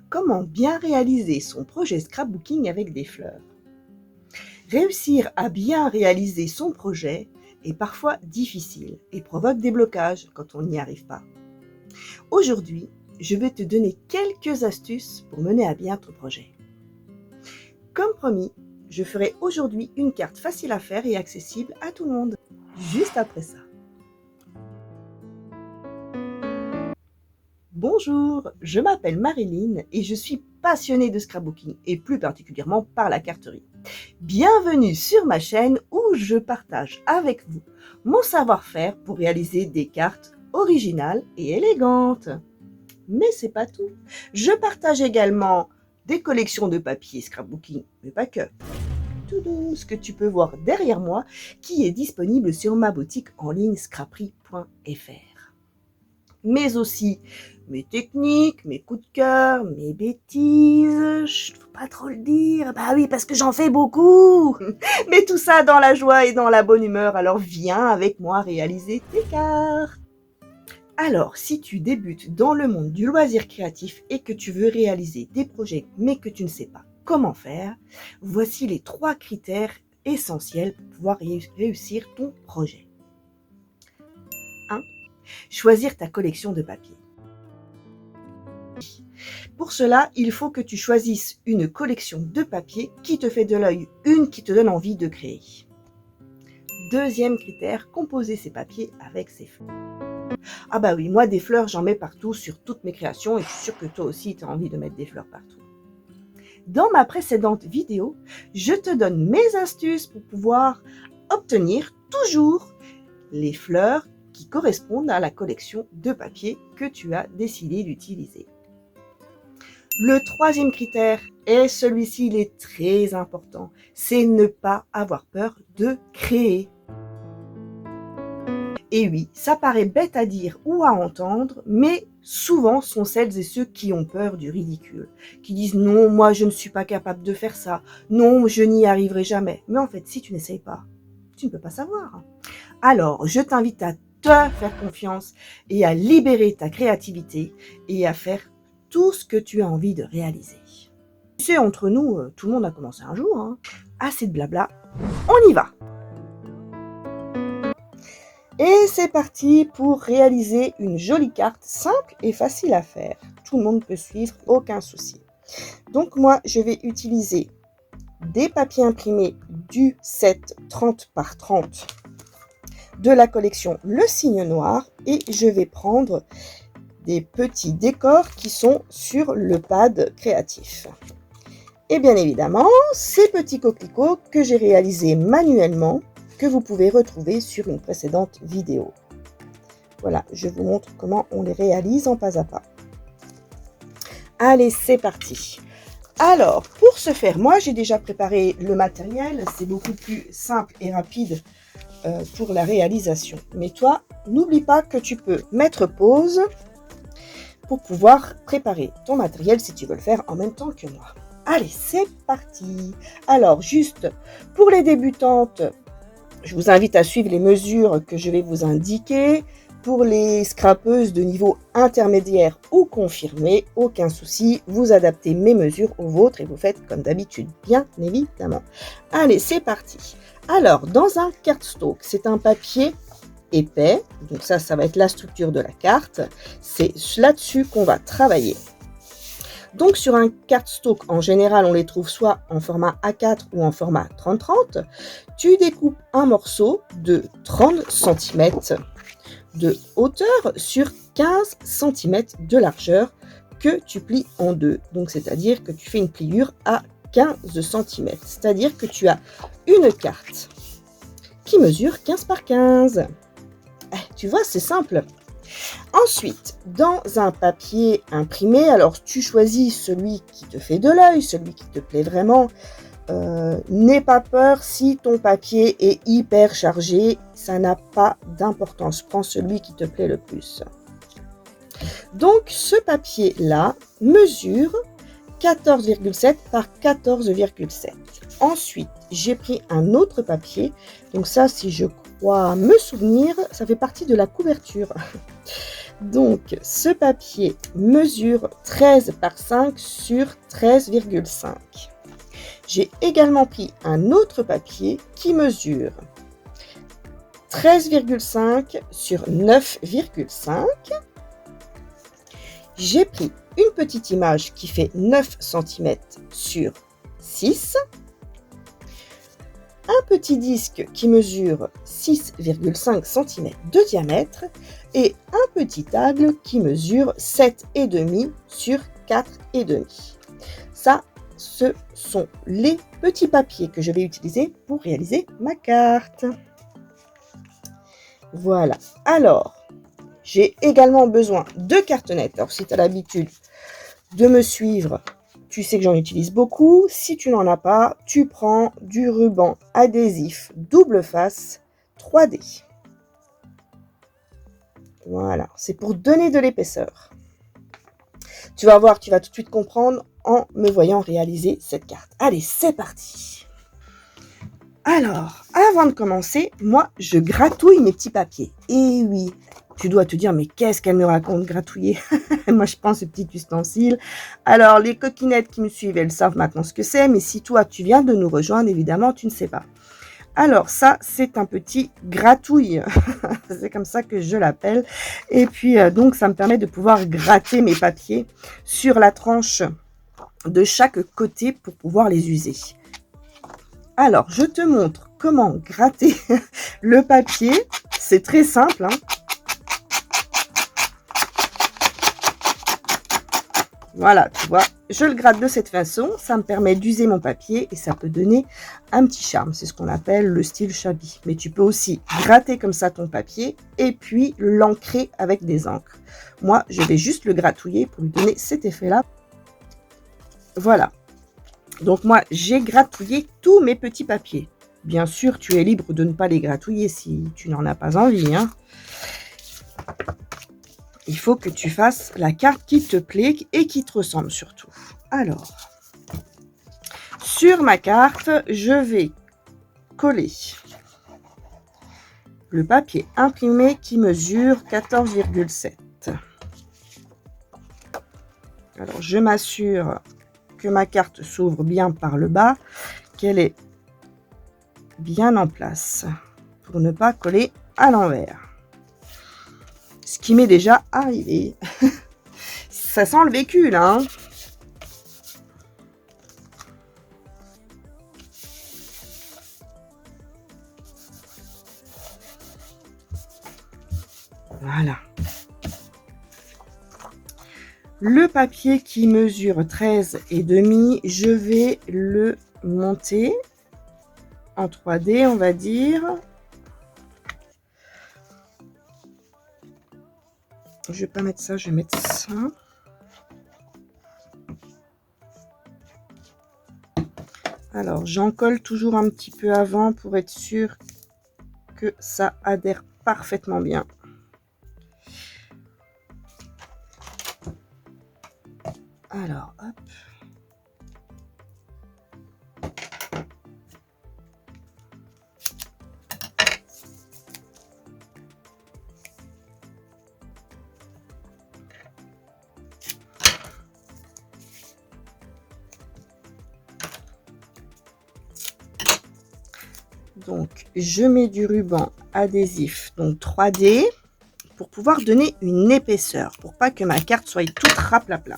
Comment bien réaliser son projet scrapbooking avec des fleurs? Réussir à bien réaliser son projet est parfois difficile et provoque des blocages quand on n'y arrive pas. Aujourd'hui, je vais te donner quelques astuces pour mener à bien ton projet. Comme promis, je ferai aujourd'hui une carte facile à faire et accessible à tout le monde, juste après ça. Bonjour, je m'appelle Marilyn et je suis passionnée de scrapbooking et plus particulièrement par la carterie. Bienvenue sur ma chaîne où je partage avec vous mon savoir-faire pour réaliser des cartes originales et élégantes. Mais c'est pas tout. Je partage également des collections de papier scrapbooking, mais pas que. Tout ce que tu peux voir derrière moi qui est disponible sur ma boutique en ligne scraperie.fr. Mais aussi mes techniques, mes coups de cœur, mes bêtises, faut pas trop le dire, bah oui parce que j'en fais beaucoup, mais tout ça dans la joie et dans la bonne humeur, alors viens avec moi réaliser tes cartes. Alors si tu débutes dans le monde du loisir créatif et que tu veux réaliser des projets mais que tu ne sais pas comment faire, voici les 3 critères essentiels pour pouvoir réussir ton projet. 1. Choisir ta collection de papier. Pour cela, il faut que tu choisisses une collection de papier qui te fait de l'œil, une qui te donne envie de créer. Deuxième critère, composer ces papiers avec ses fleurs. Ah bah oui, moi des fleurs, j'en mets partout sur toutes mes créations et je suis sûre que toi aussi tu as envie de mettre des fleurs partout. Dans ma précédente vidéo, je te donne mes astuces pour pouvoir obtenir toujours les fleurs qui correspondent à la collection de papier que tu as décidé d'utiliser. Le troisième critère, et celui-ci il est très important, c'est ne pas avoir peur de créer. Et oui, ça paraît bête à dire ou à entendre, mais souvent sont celles et ceux qui ont peur du ridicule, qui disent non, moi je ne suis pas capable de faire ça, non, je n'y arriverai jamais. Mais en fait, si tu n'essayes pas, tu ne peux pas savoir. Alors, je t'invite à te faire confiance et à libérer ta créativité et à faire tout ce que tu as envie de réaliser. Tu sais, entre nous, tout le monde a commencé un jour. Assez de blabla, on y va! Et c'est parti pour réaliser une jolie carte simple et facile à faire. Tout le monde peut suivre, aucun souci. Donc moi, je vais utiliser des papiers imprimés du set 30 par 30 de la collection Le Cygne Noir et je vais prendre des petits décors qui sont sur le pad créatif. Et bien évidemment, ces petits coquelicots que j'ai réalisés manuellement, que vous pouvez retrouver sur une précédente vidéo. Voilà, je vous montre comment on les réalise en pas à pas. Allez, c'est parti. Alors, pour ce faire, moi j'ai déjà préparé le matériel, c'est beaucoup plus simple et rapide pour la réalisation. Mais toi, n'oublie pas que tu peux mettre pause pour pouvoir préparer ton matériel si tu veux le faire en même temps que moi. Allez, c'est parti. Alors, juste pour les débutantes, je vous invite à suivre les mesures que je vais vous indiquer. Pour les scrapeuses de niveau intermédiaire ou confirmé, aucun souci, vous adaptez mes mesures aux vôtres et vous faites comme d'habitude, bien évidemment. Allez, c'est parti. Alors, dans un cardstock, c'est un papier épais, donc ça va être la structure de la carte. C'est là-dessus qu'on va travailler. Donc sur un cardstock, en général, on les trouve soit en format A4 ou en format 30-30. Tu découpes un morceau de 30 cm de hauteur sur 15 cm de largeur que tu plies en deux. Donc c'est-à-dire que tu fais une pliure à 15 cm. C'est-à-dire que tu as une carte qui mesure 15 par 15. Tu vois, c'est simple. Ensuite, dans un papier imprimé, alors tu choisis celui qui te fait de l'œil, celui qui te plaît vraiment. N'aie pas peur si ton papier est hyper chargé, ça n'a pas d'importance. Prends celui qui te plaît le plus. Donc, ce papier-là mesure 14,7 par 14,7. Ensuite, j'ai pris un autre papier. Donc ça, si je crois me souvenir, ça fait partie de la couverture. Donc, ce papier mesure 13 par 5 sur 13,5. J'ai également pris un autre papier qui mesure 13,5 sur 9,5. J'ai pris une petite image qui fait 9 cm sur 6. Un petit disque qui mesure 6,5 cm de diamètre et un petit tag qui mesure 7,5 sur 4,5. Ça, ce sont les petits papiers que je vais utiliser pour réaliser ma carte. Voilà. Alors, j'ai également besoin de cartonnettes. Alors, si tu as l'habitude de me suivre, tu sais que j'en utilise beaucoup. Si tu n'en as pas, tu prends du ruban adhésif double face 3D. Voilà, c'est pour donner de l'épaisseur. Tu vas voir, tu vas tout de suite comprendre en me voyant réaliser cette carte. Allez, c'est parti. Alors, avant de commencer, moi, je gratouille mes petits papiers. Et oui, tu dois te dire, mais qu'est-ce qu'elle me raconte gratouiller? Moi, je pense ce petit ustensile. Alors, les coquinettes qui me suivent, elles savent maintenant ce que c'est. Mais si toi, tu viens de nous rejoindre, évidemment, tu ne sais pas. Alors, ça, c'est un petit gratouille. C'est comme ça que je l'appelle. Et puis, donc, ça me permet de pouvoir gratter mes papiers sur la tranche de chaque côté pour pouvoir les user. Alors, je te montre comment gratter le papier. C'est très simple, hein. Voilà, tu vois, je le gratte de cette façon. Ça me permet d'user mon papier et ça peut donner un petit charme. C'est ce qu'on appelle le style shabby. Mais tu peux aussi gratter comme ça ton papier et puis l'ancrer avec des encres. Moi, je vais juste le gratouiller pour lui donner cet effet-là. Voilà. Donc moi, j'ai gratouillé tous mes petits papiers. Bien sûr, tu es libre de ne pas les gratouiller si tu n'en as pas envie, hein. Il faut que tu fasses la carte qui te plaît et qui te ressemble surtout. Alors, sur ma carte, je vais coller le papier imprimé qui mesure 14,7. Alors, je m'assure que ma carte s'ouvre bien par le bas, qu'elle est bien en place pour ne pas coller à l'envers. Ce qui m'est déjà arrivé. Ça sent le vécu là, hein. Voilà. Le papier qui mesure 13,5, je vais le monter en 3D, on va dire. Je vais pas mettre ça, je vais mettre ça. Alors, j'en colle toujours un petit peu avant pour être sûr que ça adhère parfaitement bien. Alors, hop. Donc, je mets du ruban adhésif, donc 3D, pour pouvoir donner une épaisseur, pour pas que ma carte soit toute raplapla.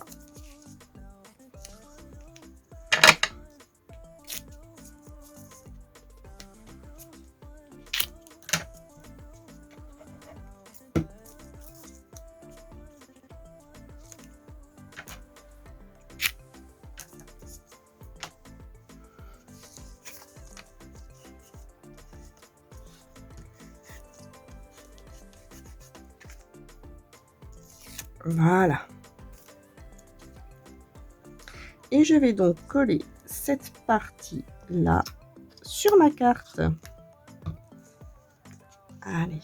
Voilà. Et je vais donc coller cette partie-là sur ma carte. Allez.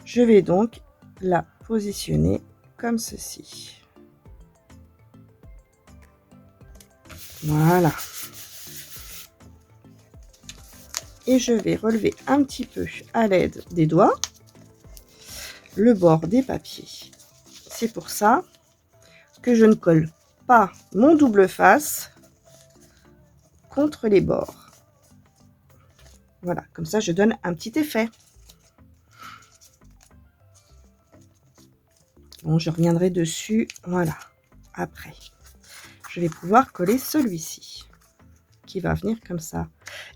Je vais donc la positionner comme ceci. Voilà. et je vais relever un petit peu à l'aide des doigts le bord des papiers. C'est pour ça que je ne colle pas mon double face contre les bords. Voilà, comme ça je donne un petit effet. Bon, je reviendrai dessus, voilà, après. Je vais pouvoir coller celui-ci, qui va venir comme ça.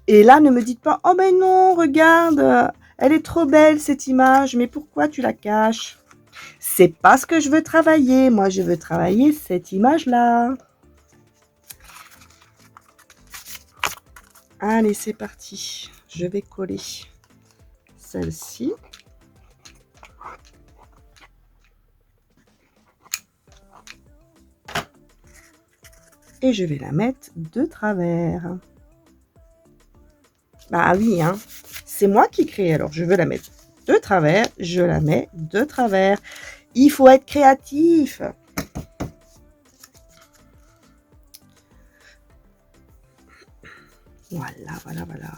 Et là, ne me dites pas, oh ben non, regarde, elle est trop belle cette image, mais pourquoi tu la caches? C'est pas ce que je veux travailler, moi je veux travailler cette image-là. Allez, c'est parti, je vais coller celle-ci. Et je vais la mettre de travers. Bah oui, hein, c'est moi qui crée, alors je veux la mettre de travers, je la mets de travers. Il faut être créatif. Voilà, voilà, voilà.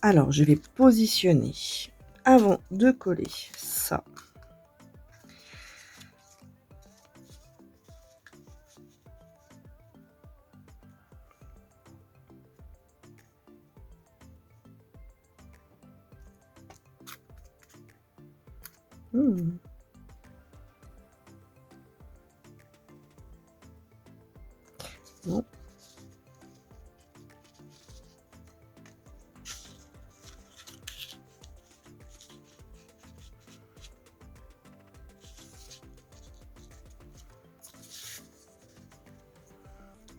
Alors, je vais positionner avant de coller ça. Bon.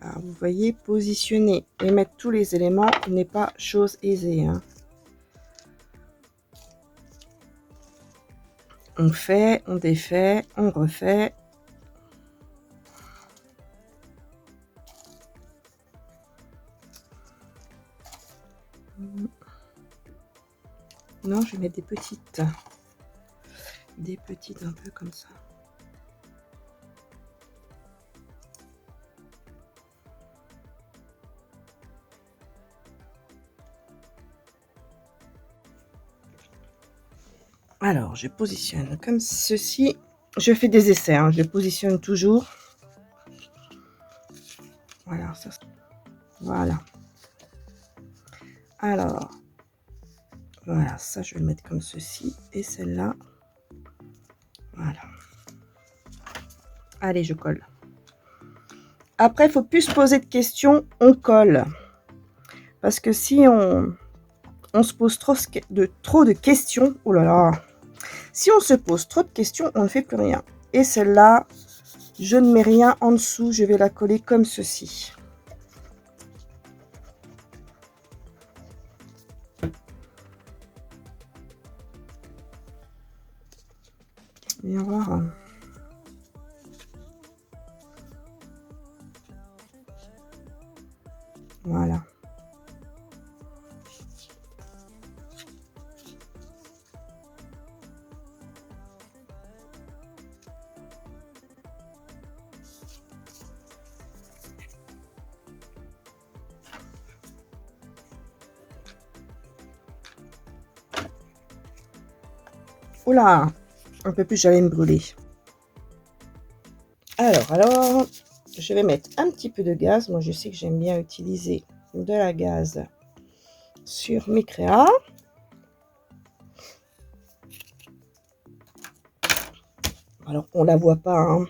Alors, vous voyez, positionner et mettre tous les éléments n'est pas chose aisée, hein. On fait, on défait, on refait. Non, je vais mettre des petites un peu comme ça. Alors, je positionne comme ceci. Je fais des essais, hein, je positionne toujours. Voilà, ça. Voilà. Alors, voilà, ça, je vais le mettre comme ceci. Et celle-là, voilà. Allez, je colle. Après, il ne faut plus se poser de questions, on colle. Parce que si on se pose trop de questions, oh là là, si on se pose trop de questions, on ne fait plus rien. Et celle-là, je ne mets rien en dessous, je vais la coller comme ceci. Viens voir. Voilà. Oula, un peu plus, j'allais me brûler. Alors, je vais mettre un petit peu de gaz. Moi, je sais que j'aime bien utiliser de la gaze sur mes créas. Alors, on la voit pas, hein.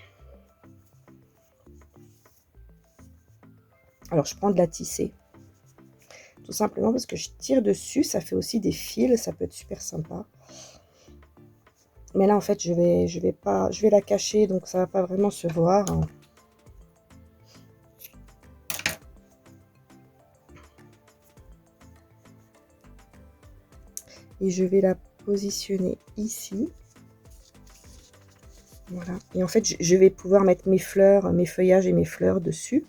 Alors, je prends de la tissée. Tout simplement parce que je tire dessus. Ça fait aussi des fils. Ça peut être super sympa. Mais là, en fait, je vais la cacher. Donc, ça va pas vraiment se voir. Et je vais la positionner ici. Voilà. Et en fait, je vais pouvoir mettre mes fleurs, mes feuillages et mes fleurs dessus.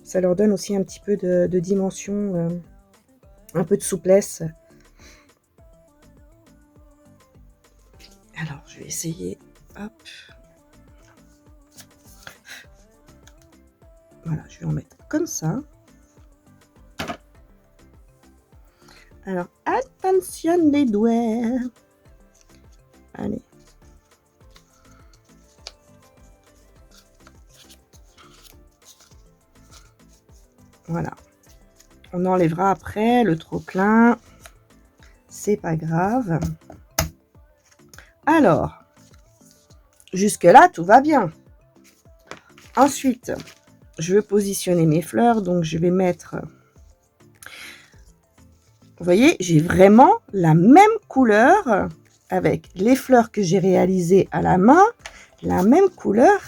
Ça leur donne aussi un petit peu de dimension, un peu de souplesse. je vais essayer. Hop. Voilà, je vais en mettre comme ça. Alors, attention les doigts. Allez. Voilà. On enlèvera après le trop-plein. C'est pas grave. Alors, jusque-là, tout va bien. Ensuite, je vais positionner mes fleurs. Donc, je vais mettre... Vous voyez, j'ai vraiment la même couleur avec les fleurs que j'ai réalisées à la main. La même couleur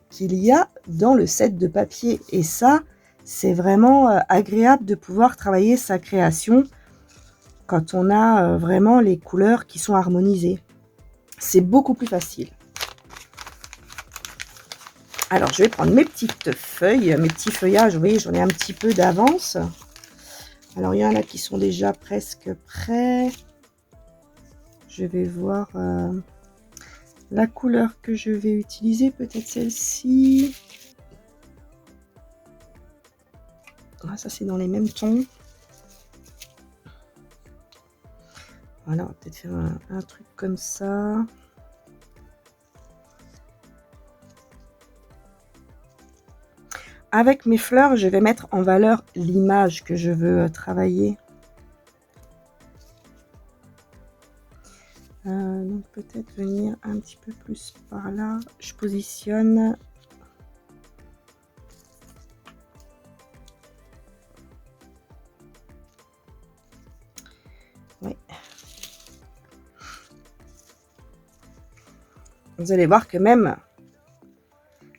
qu'il y a dans le set de papier. Et ça, c'est vraiment agréable de pouvoir travailler sa création quand on a vraiment les couleurs qui sont harmonisées. C'est beaucoup plus facile. Alors, je vais prendre mes petites feuilles, mes petits feuillages. Vous voyez, j'en ai un petit peu d'avance. Alors, il y en a qui sont déjà presque prêts. Je vais voir la couleur que je vais utiliser. Peut-être celle-ci. Ah, ça, c'est dans les mêmes tons. Voilà, on va peut-être faire un truc comme ça. Avec mes fleurs, je vais mettre en valeur l'image que je veux travailler. Donc peut-être venir un petit peu plus par là. Je positionne. Oui. Vous allez voir que même...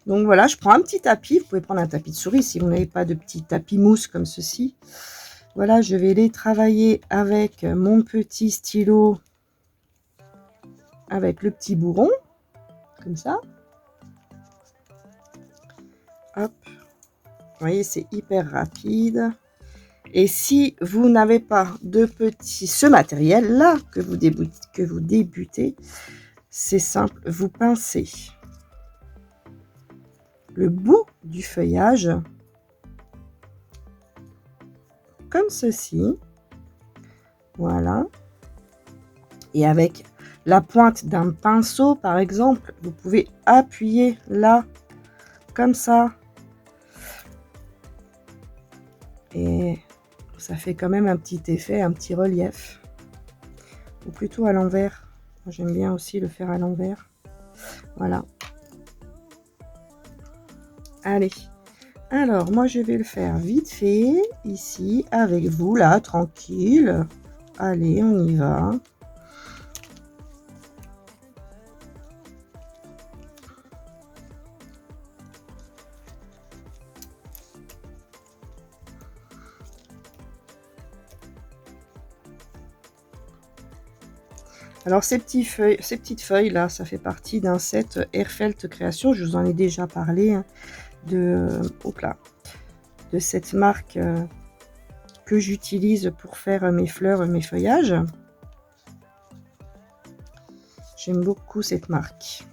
Donc voilà, je prends un petit tapis. Vous pouvez prendre un tapis de souris si vous n'avez pas de petit tapis mousse comme ceci. Voilà, je vais les travailler avec mon petit stylo, avec le petit bourron, comme ça. Hop. Vous voyez, c'est hyper rapide. Et si vous n'avez pas de ce matériel-là que vous débutez, c'est simple, vous pincez le bout du feuillage comme ceci. Voilà. Et avec la pointe d'un pinceau, par exemple, vous pouvez appuyer là, comme ça. Et ça fait quand même un petit effet, un petit relief. Ou plutôt à l'envers. J'aime bien aussi le faire à l'envers. Voilà. Allez. Alors, moi, je vais le faire vite fait, ici, avec vous, là, tranquille. Allez, on y va. Alors, ces petites feuilles là, ça fait partie d'un set Airfelt Création. Je vous en ai déjà parlé hein, de cette marque que j'utilise pour faire mes fleurs, mes feuillages. J'aime beaucoup cette marque.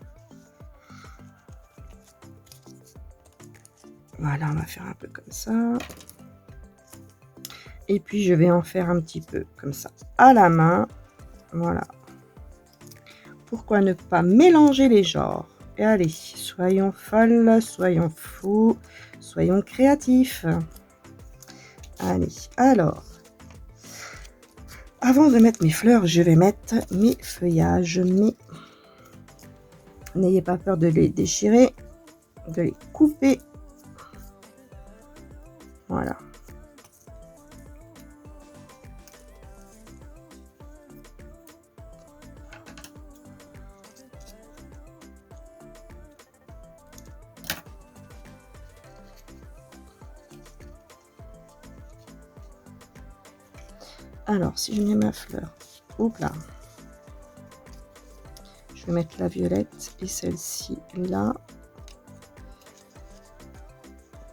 Voilà, on va faire un peu comme ça. Et puis, je vais en faire un petit peu comme ça à la main. Voilà. Pourquoi ne pas mélanger les genres? Et allez, soyons folles, soyons fous, soyons créatifs. Allez, alors, avant de mettre mes fleurs, je vais mettre mes feuillages. Mais n'ayez pas peur de les déchirer, de les couper. Voilà. Alors, si je mets ma fleur, hop là, je vais mettre la violette et celle-ci là.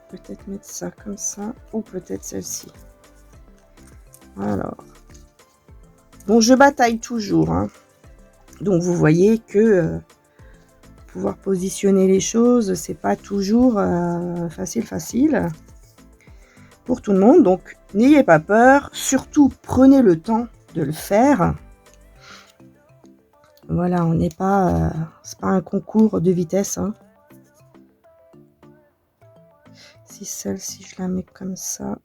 Peut-être mettre ça comme ça, ou peut-être celle-ci. Alors, bon, je bataille toujours, hein. Donc vous voyez que pouvoir positionner les choses, c'est pas toujours facile pour tout le monde. Donc n'ayez pas peur, surtout prenez le temps de le faire. Voilà, on n'est pas, c'est pas un concours de vitesse, hein. Si celle-ci, je la mets comme ça.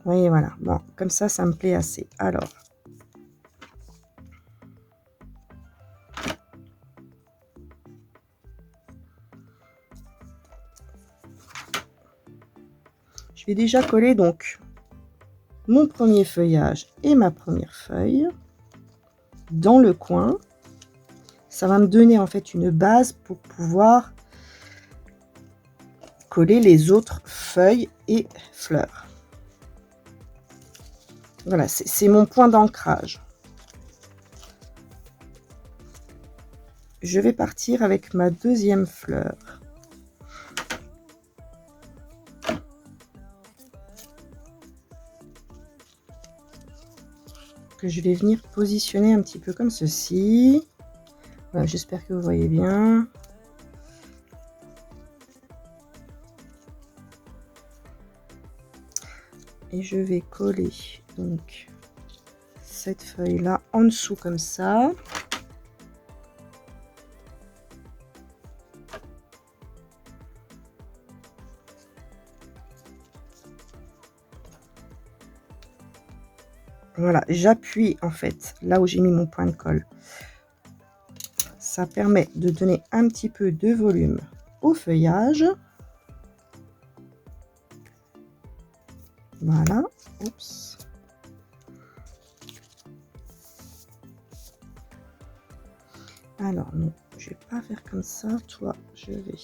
Oui, voilà. Bon, comme ça me plaît assez. Alors, je vais déjà coller donc mon premier feuillage et ma première feuille dans le coin. Ça va me donner en fait une base pour pouvoir coller les autres feuilles et fleurs. Voilà, c'est mon point d'ancrage. Je vais partir avec ma deuxième fleur. Que je vais venir positionner un petit peu comme ceci. Voilà, j'espère que vous voyez bien. Et je vais coller donc cette feuille là en dessous comme ça. Voilà, j'appuie en fait là où j'ai mis mon point de colle. Ça permet de donner un petit peu de volume au feuillage. Voilà. Oups. Alors non, je vais pas faire comme ça. Toi, je vais...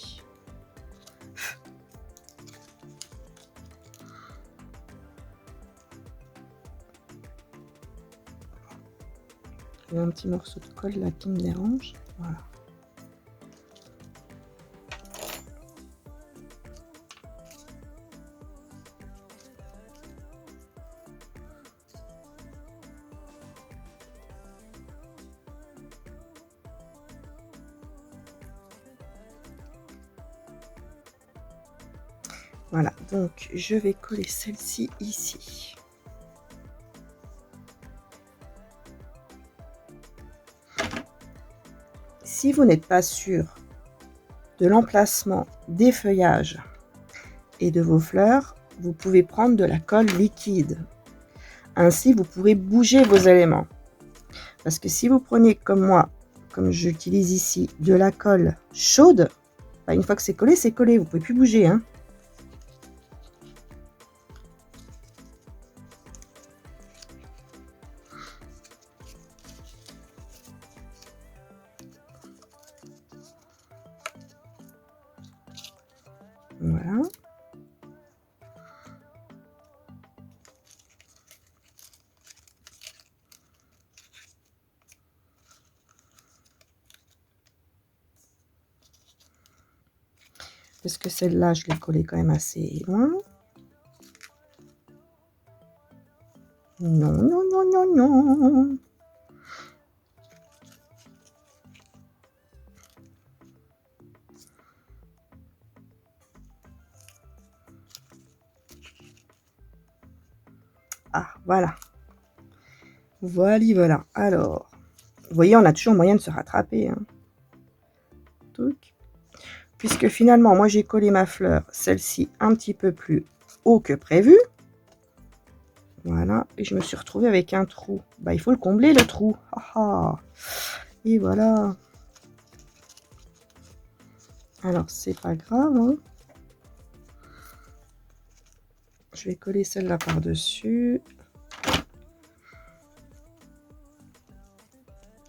Il y a un petit morceau de colle là qui me dérange. Voilà. Voilà, donc je vais coller celle-ci ici. Si vous n'êtes pas sûr de l'emplacement des feuillages et de vos fleurs, vous pouvez prendre de la colle liquide. Ainsi, vous pourrez bouger vos éléments. Parce que si vous prenez comme moi, comme j'utilise ici, de la colle chaude, bah, une fois que c'est collé, vous ne pouvez plus bouger, hein. Voilà. Parce que celle-là, je l'ai collée quand même assez loin. Non, non, non, non, non. Ah, voilà. Voilà. Alors, vous voyez, on a toujours moyen de se rattraper, hein. Puisque finalement, moi, j'ai collé ma fleur, celle-ci, un petit peu plus haut que prévu. Voilà. Et je me suis retrouvée avec un trou. Bah, il faut le combler, le trou. Ah, ah. Et voilà. Alors, c'est pas grave, hein. Je vais coller celle-là par-dessus.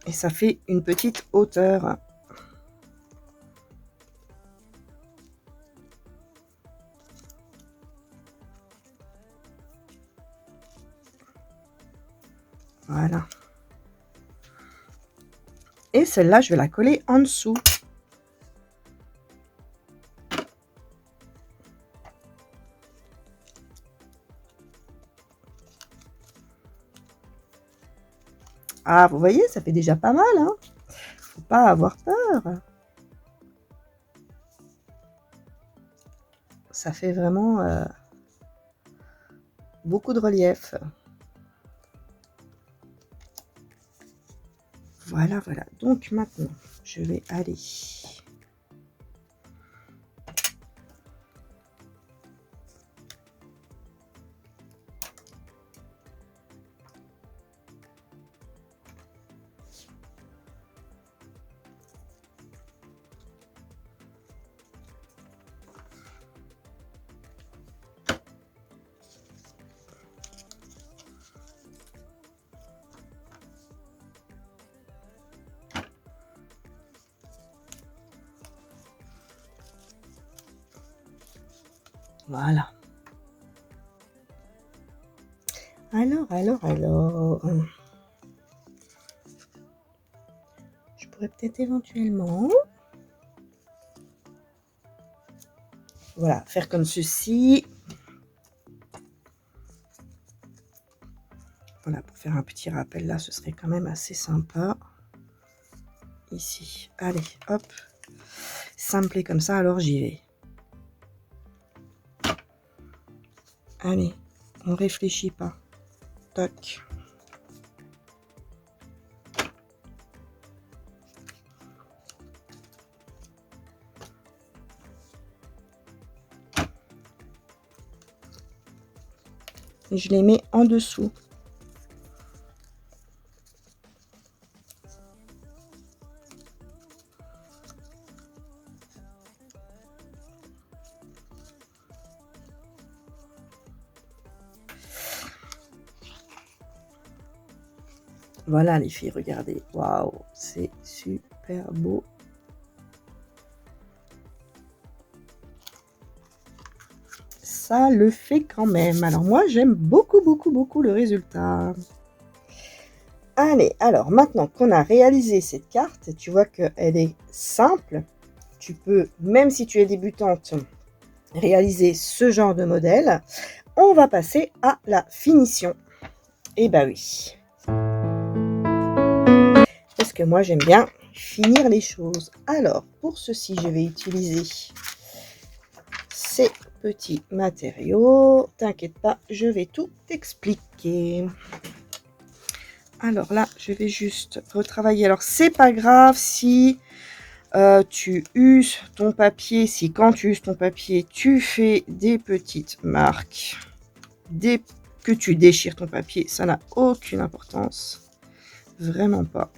Et ça fait une petite hauteur. Voilà. Et celle-là, je vais la coller en dessous. Ah, vous voyez, ça fait déjà pas mal, hein. Faut pas avoir peur. Ça fait vraiment beaucoup de relief. Voilà, voilà. Donc maintenant, je vais aller... Voilà. Alors. Je pourrais peut-être éventuellement... Voilà, faire comme ceci. Voilà, pour faire un petit rappel là, ce serait quand même assez sympa. Ici, allez, hop. Simplé comme ça, alors j'y vais. Allez, on réfléchit pas. Toc. Et je les mets en dessous. Voilà les filles, regardez. Waouh, c'est super beau. Ça le fait quand même. Alors moi, j'aime beaucoup, beaucoup, beaucoup le résultat. Allez, alors maintenant qu'on a réalisé cette carte, tu vois qu'elle est simple. Tu peux, même si tu es débutante, réaliser ce genre de modèle. On va passer à la finition. Eh ben oui. Parce que moi, j'aime bien finir les choses. Alors, pour ceci, je vais utiliser ces petits matériaux. T'inquiète pas, je vais tout t'expliquer. Alors là, je vais juste retravailler. Alors, c'est pas grave si tu uses ton papier, si quand tu uses ton papier, tu fais des petites marques, que tu déchires ton papier, ça n'a aucune importance. Vraiment pas.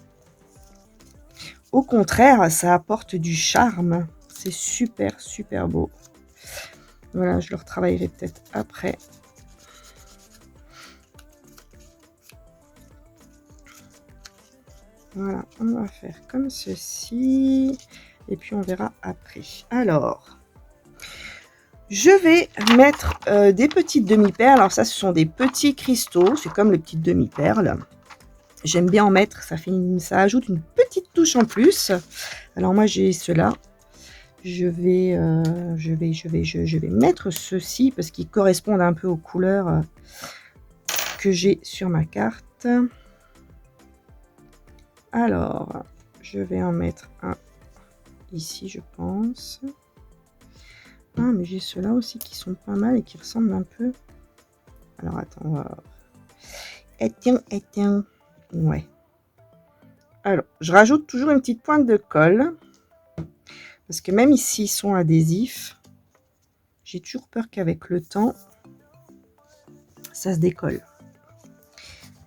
Au contraire, ça apporte du charme. C'est super, super beau. Voilà, je le retravaillerai peut-être après. Voilà, on va faire comme ceci. Et puis, on verra après. Alors, je vais mettre des petites demi-perles. Alors, ça, ce sont des petits cristaux. C'est comme les petites demi-perles. J'aime bien en mettre. Ça ajoute une petite touche en plus. Alors, moi, j'ai cela. Je vais mettre ceci parce qu'ils correspondent un peu aux couleurs que j'ai sur ma carte. Alors, je vais en mettre un ici, je pense. Ah, mais j'ai ceux-là aussi qui sont pas mal et qui ressemblent un peu. Alors, attends, on va voir. Tiens. Ouais. Alors, je rajoute toujours une petite pointe de colle. Parce que même ici, ils sont adhésifs. J'ai toujours peur qu'avec le temps, ça se décolle.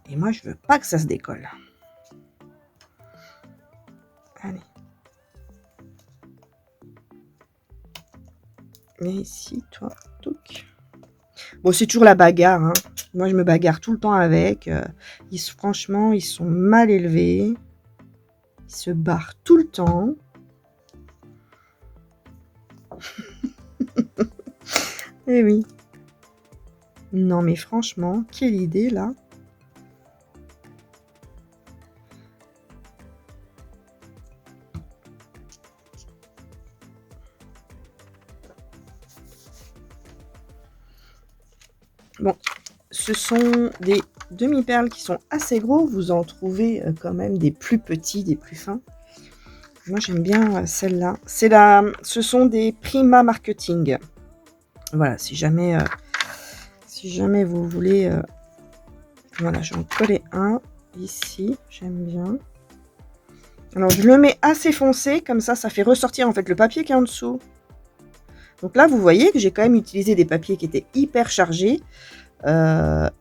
Et moi, je veux pas que ça se décolle. Allez. Mais ici, toi, touc. Bon, c'est toujours la bagarre. Hein. Moi, je me bagarre tout le temps avec. Franchement, ils sont mal élevés. Ils se barrent tout le temps. Eh oui. Non, mais franchement, quelle idée, là. Bon, ce sont des demi-perles qui sont assez gros. Vous en trouvez quand même des plus petits, des plus fins. Moi, j'aime bien celle-là. Ce sont des Prima Marketing. Voilà, si jamais vous voulez... voilà, j'en collais un ici. J'aime bien. Alors, je le mets assez foncé. Comme ça fait ressortir en fait le papier qui est en dessous. Donc là, vous voyez que j'ai quand même utilisé des papiers qui étaient hyper chargés.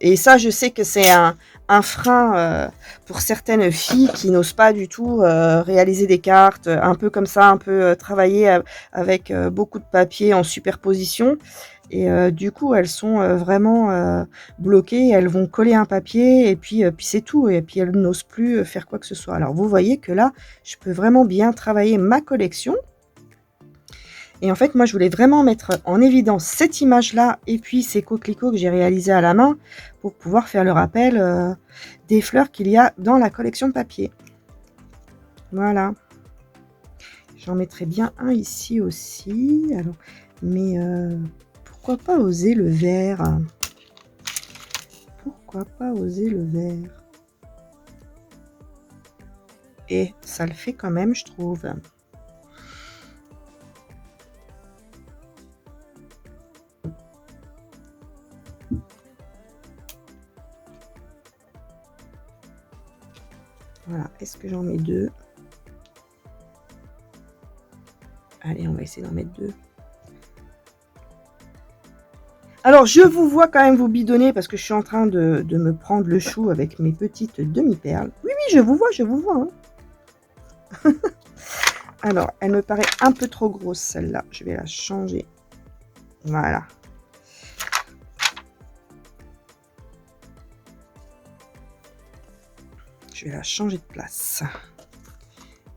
Et ça, je sais que c'est un frein pour certaines filles qui n'osent pas du tout réaliser des cartes un peu comme ça, un peu travailler avec beaucoup de papier en superposition. Et du coup, elles sont vraiment bloquées. Elles vont coller un papier et puis c'est tout. Et puis elles n'osent plus faire quoi que ce soit. Alors vous voyez que là, je peux vraiment bien travailler ma collection. Et en fait, moi, je voulais vraiment mettre en évidence cette image-là et puis ces coquelicots que j'ai réalisés à la main pour pouvoir faire le rappel des fleurs qu'il y a dans la collection de papier. Voilà. J'en mettrai bien un ici aussi. Alors, mais pourquoi pas oser le vert? Pourquoi pas oser le vert? Et ça le fait quand même, je trouve. Voilà, est-ce que j'en mets deux? Allez, on va essayer d'en mettre deux. Alors, je vous vois quand même vous bidonner parce que je suis en train de me prendre le chou avec mes petites demi-perles. Oui, oui, je vous vois, je vous vois. Hein. Alors, elle me paraît un peu trop grosse, celle-là. Je vais la changer. Voilà. Je vais la changer de place.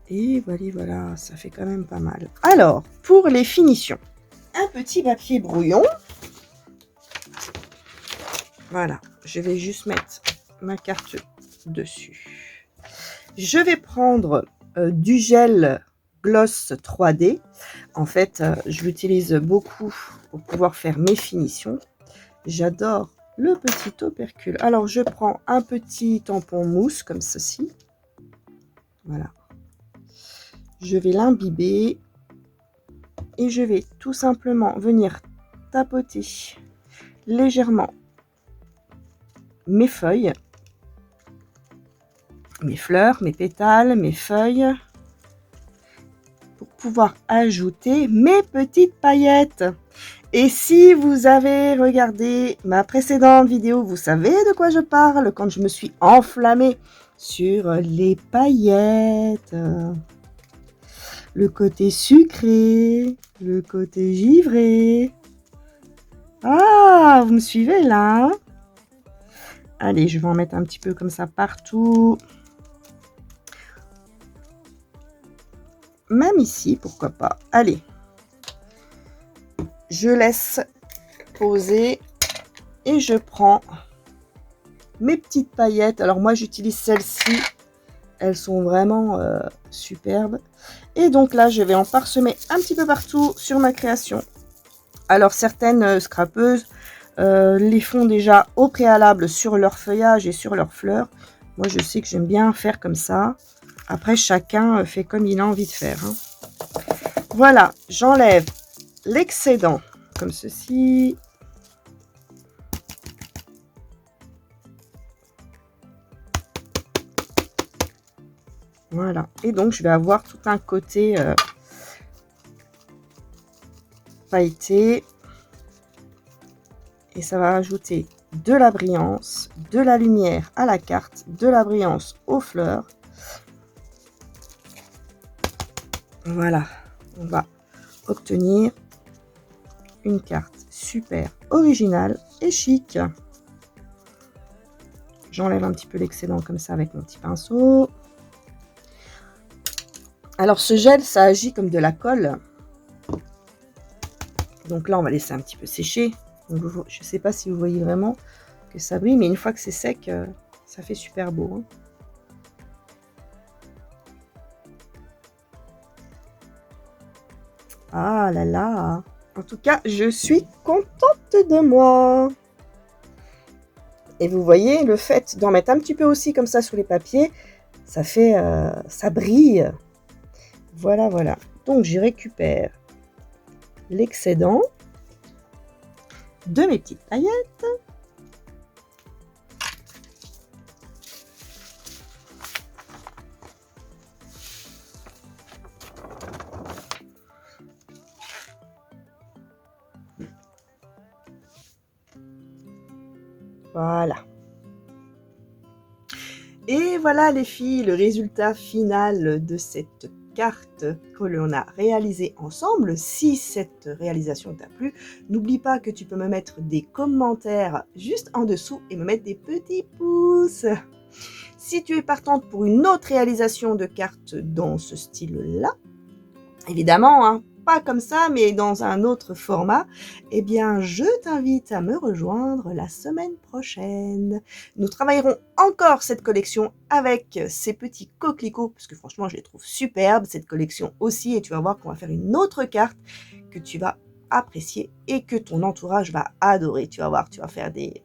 Et voilà, voilà, ça fait quand même pas mal. Alors, pour les finitions, un petit papier brouillon. Voilà, je vais juste mettre ma carte dessus. Je vais prendre du gel gloss 3D. En fait, je l'utilise beaucoup pour pouvoir faire mes finitions. J'adore le petit opercule. Alors, je prends un petit tampon mousse comme ceci. Voilà. Je vais l'imbiber et je vais tout simplement venir tapoter légèrement mes feuilles, mes fleurs, mes pétales, mes feuilles, pour pouvoir ajouter mes petites paillettes. Et si vous avez regardé ma précédente vidéo, vous savez de quoi je parle quand je me suis enflammée sur les paillettes. Le côté sucré, le côté givré. Ah, vous me suivez là? Allez, je vais en mettre un petit peu comme ça partout. Même ici, pourquoi pas. Allez. Je laisse poser et je prends mes petites paillettes. Alors moi, j'utilise celles-ci. Elles sont vraiment superbes. Et donc là, je vais en parsemer un petit peu partout sur ma création. Alors certaines scrapeuses les font déjà au préalable sur leur feuillage et sur leurs fleurs. Moi, je sais que j'aime bien faire comme ça. Après, chacun fait comme il a envie de faire. Hein. Voilà, j'enlève l'excédent comme ceci. Voilà, et donc je vais avoir tout un côté pailleté. Et ça va ajouter de la brillance, de la lumière à la carte, de la brillance aux fleurs. Voilà, on va obtenir une carte super originale et chic. J'enlève un petit peu l'excédent comme ça avec mon petit pinceau. Alors ce gel, ça agit comme de la colle. Donc là, on va laisser un petit peu sécher. Donc, je ne sais pas si vous voyez vraiment que ça brille, mais une fois que c'est sec, ça fait super beau. Hein. Ah là là! En tout cas, je suis contente de moi! Et vous voyez, le fait d'en mettre un petit peu aussi comme ça sur les papiers, ça fait, ça brille. Voilà, voilà. Donc, j'y récupère l'excédent de mes petites paillettes. Voilà. Et voilà les filles, le résultat final de cette carte que l'on a réalisée ensemble. Si cette réalisation t'a plu, n'oublie pas que tu peux me mettre des commentaires juste en dessous et me mettre des petits pouces. Si tu es partante pour une autre réalisation de cartes dans ce style-là, évidemment, hein, pas comme ça, mais dans un autre format, eh bien, je t'invite à me rejoindre la semaine prochaine. Nous travaillerons encore cette collection avec ces petits coquelicots, parce que franchement, je les trouve superbes, cette collection aussi, et tu vas voir qu'on va faire une autre carte que tu vas apprécier et que ton entourage va adorer. Tu vas voir, tu vas faire des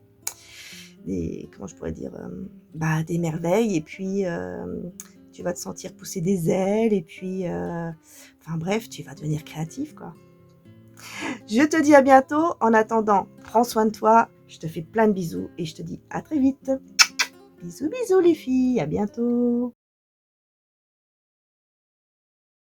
comment je pourrais dire, des merveilles, et puis tu vas te sentir pousser des ailes, et puis enfin bref, tu vas devenir créatif, quoi. Je te dis à bientôt. En attendant, prends soin de toi, je te fais plein de bisous et je te dis à très vite. Bisous bisous les filles, à bientôt.